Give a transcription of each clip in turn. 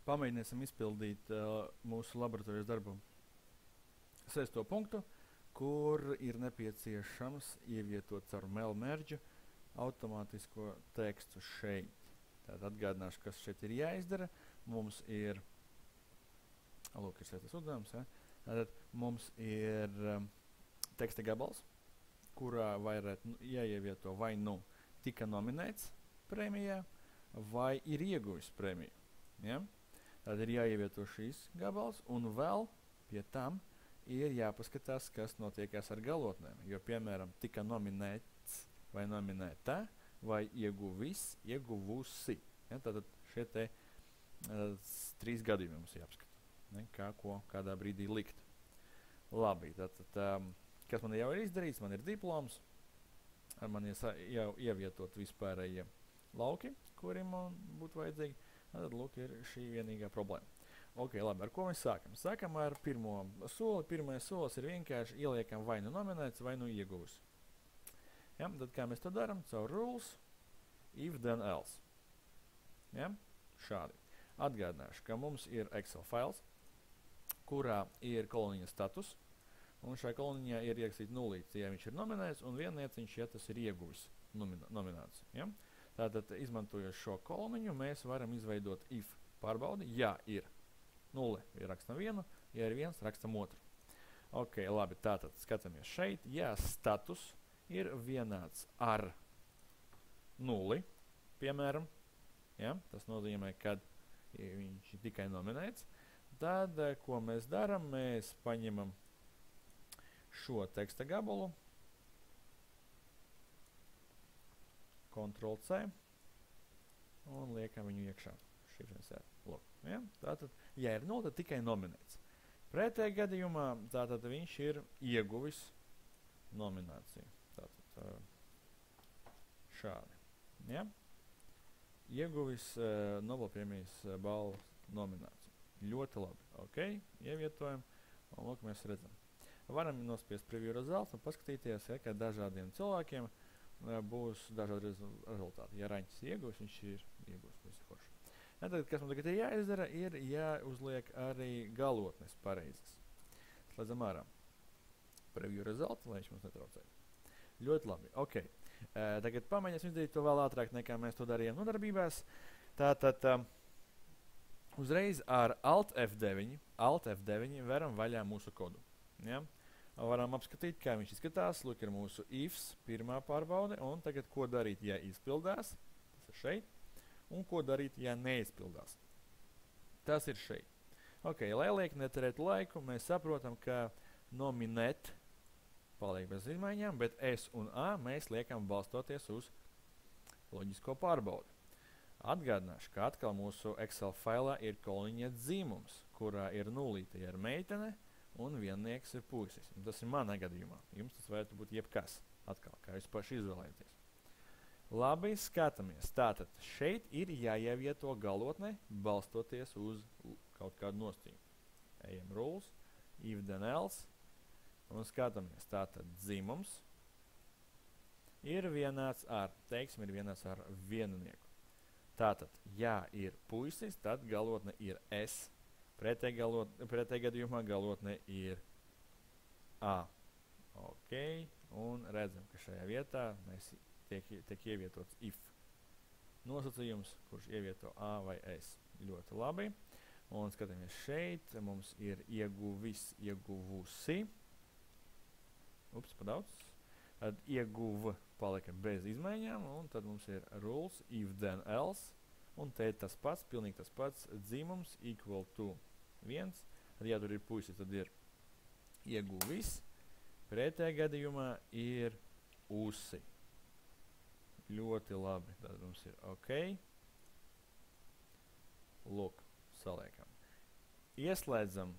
Pamēģināsim izpildīt mūsu laboratorijas darbu 6. punktu, kur ir nepieciešams ievietot caur mail merge automātisko tekstu šeit. Tātad atgādināšu, kas šeit ir jāizdara. Mums ir, lūk, ir šeit tas uzdevums, ja? Tātad mums ir teksta gabals, kurā varētu jāievieto vai nu tika nominēts prēmijā, vai ir ieguvis prēmiju. Ja? Tad ir jāievieto šīs gabals, un vēl pie tam ir jāpaskatās, kas notiekās ar galotnēm. Jo, piemēram, tika nominēts vai nominēta, vai ieguvis, ieguvusi. Ja? Tātad šie te 3 gadījumi mums jāapskata. Ne? Kā, ko, kādā brīdī likt. Labi, tātad, kas man jau ir izdarīts? Man ir diploms. Man ir jau ievietot vispārējie lauki, kuri man būtu vajadzīgi. Tad, lūk, ir šī vienīgā problēma. Ok, labi, ar ko mēs sākam? Sākam ar pirmo soli. Pirmais solis ir vienkārši ieliekam vai nu nominēts, vai nu ieguvis. Ja? Tad kā mēs to daram? Caur rules, if, then, else. Ja? Šādi. Atgādināšu, ka mums ir Excel fails, kurā ir kolonijas status, un šajā kolonijā ir ierakstīts nulīts, ja viņš ir nominēts, un viennieciņš, ja tas ir ieguvis nomināts. Ja? Tātad, izmantojot šo koloniņu, mēs varam izveidot if pārbaudi. Ja ir 0, rakstam 1, ja ir 1, rakstam 2. Ok, labi, tātad skatāmies šeit. Ja status ir vienāds ar 0, piemēram, ja, tas nozīmē, kad viņš ir tikai nominēts, tad, ko mēs daram, mēs paņemam šo teksta gabalu, Ctrl+C un liekam viņu iekšā. Lūk, ja? Tātad, ja ir 0, tad tikai nominēts. Pretējā gadījumā tātad viņš ir ieguvis nomināciju. Tātad šādi. Ja? Ieguvis Nobelprēmijas balvu nomināciju. Ļoti labi. Ok, ievietojam un lūk, mēs redzam. Varam nospiest preview results un paskatīties, ja, ka dažādiem cilvēkiem būs dažādi rezultāti. Ja Raņķis ieguvis, viņš ir ieguvis. Ja, tad, kas man tagad ir jāizdara, ir jāuzliek arī galotnes pareizes. Slēdzam ārā. Preview result, lai viņš mums netraucēja. Ļoti labi. Ok. Tagad pamēģināsim izdarīt to vēl ātrāk, nekā mēs to darījām nodarbībās. Tātad uzreiz ar Alt F9 veram vaļā mūsu kodu. Ja? Varam apskatīt, kā viņš izskatās. Lūk, ir mūsu ifs pirmā pārbaude. Un tagad, ko darīt, ja izpildās. Tas ir šeit. Un ko darīt, ja neizpildās. Tas ir šeit. Ok, lai liek neterēt laiku, mēs saprotam, ka nominēt paliek bez izmaiņām, bet S un A mēs liekam balstoties uz loģisko pārbaudi. Atgādināšu, ka atkal mūsu Excel failā ir koloniņa dzīmums, kurā ir nulīte, ja ir meitene, un viennieks ir puisis. Un tas ir manā gadījumā. Jums tas varētu būt jebkas. Atkal, kā jūs paši izvēlēties. Labi, skatāmies. Tātad šeit ir jāievieto galotne, balstoties uz kaut kādu nostīmu. Ejam rules, if, then, else. Un skatāmies. Tātad dzimums ir vienāds ar, teiksim, ir vienāds ar viennieku. Tātad, ja ir puisis, tad galotne ir S. Pretējā gadījumā galotne ir A. Ok, un redzam, ka šajā vietā mēs tiek ievietots if nosacījums, kurš ievieto A vai S. Ļoti labi. Un skatāmies šeit, mums ir ieguvis, ieguvusi. Ups, padaudz. Tad ieguva palika bez izmaiņām, un tad mums ir rules, if, then, else. Un te tas pats, pilnīgi tas pats, dzimums equal to 1. Tad, ja tur ir puisis, tad ir ieguvis. Pretējā gadījumā ir usi. Ļoti labi. Tad mums ir ok. Lūk, saliekam. Ieslēdzam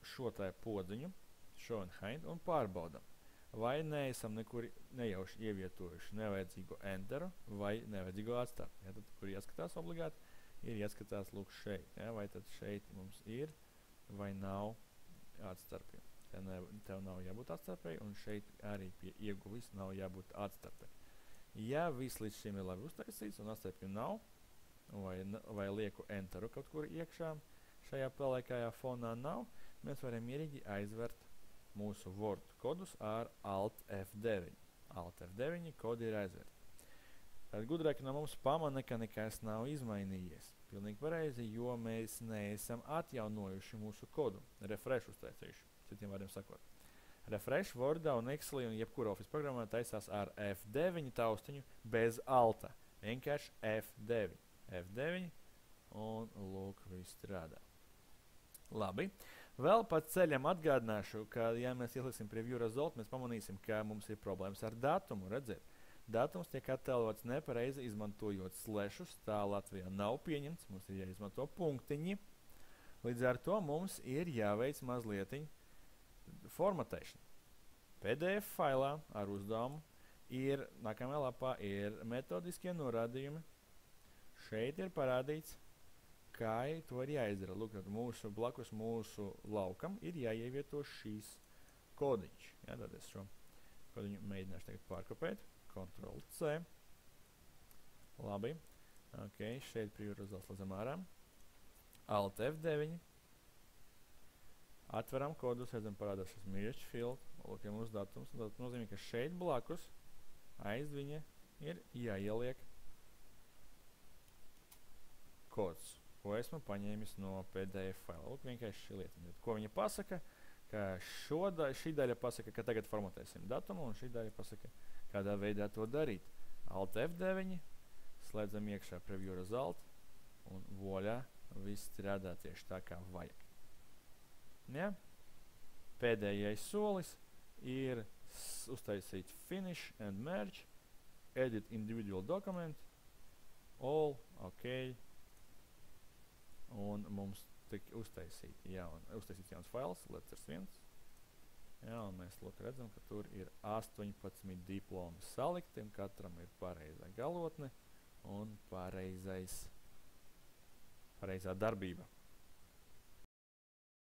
šo tā podziņu, show and hide, un pārbaudam. Vai neesam nekur nejauši ievietojuši nevajadzīgo enteru vai nevajadzīgo atstarpi. Ja, tad, kur jāskatās obligāti, ir jāskatās lūk šeit. Ja, vai tad šeit mums ir vai nav atstarpi. Tev nav jābūt atstarpei, un šeit arī pie ieguvis nav jābūt atstarpei. Ja viss līdz šim ir labi uztaisīts un atstarpju nav, vai lieku enteru kaut kur iekšā, šajā pelēkajā fonā nav, mēs varam mierīgi aizvert mūsu Word kodus ar Alt F9. Alt F9 kodi ir aizverti. Tad gudrāki no mums pamana, ka nekas nav izmainījies. Pilnīgi pareizi, jo mēs neesam atjaunojuši mūsu kodu. Refresh uztaisījuši, citiem vārdiem sakot. Refresh Wordā un Excelī un jebkura Office programmā taisās ar F9 taustiņu bez alta. Vienkārši F9. F9 un lūk, viss strādā. Labi. Vēl pa ceļam atgādināšu, ka, ja mēs ieliksim preview result, mēs pamanīsim, ka mums ir problēmas ar datumu, redziet. Datums tiek attēlots nepareizi izmantojot slešus, tā Latvijā nav pieņemts, mums ir jāizmanto punktiņi. Līdz ar to mums ir jāveic mazlietiņ formatēšana. PDF failā ar uzdevumu ir, nākamajā lapā ir metodiskie norādījumi. Šeit ir parādīts, kā to ir jāizdara. Lūk, blakus mūsu laukam ir jāievieto šīs kodiņš. Jā, tad es šo kodiņu mēģināšu tagad pārkopēt. Ctrl C. Labi. Ok, šeit preview results slēdzam ārā. Alt F9. Atveram kodus, redzam parādās šis merge field. Lūk, mūsu datums. Tas nozīmē, ka šeit blakus aiz viņa ir jāieliek kods, ko esmu paņēmis no PDF faila. Lūk, vienkārši šī lieta. Ko viņa pasaka? Ka šī daļa pasaka, ka tagad formatēsim datumu, un šī daļa pasaka, kādā veidā to darīt. Alt F9, slēdzam iekšā preview result, un voļā viss strādā tieši tā, kā vajag. Ja? Pēdējais solis ir uztaisīt finish and merge, edit individual document, all, ok, un mums tik uztaisīts jauns fails, letters 1. Jā, un mēs redzam, ka tur ir 18 diplomi salikti, un katram ir pareizā galotne un pareizā darbība.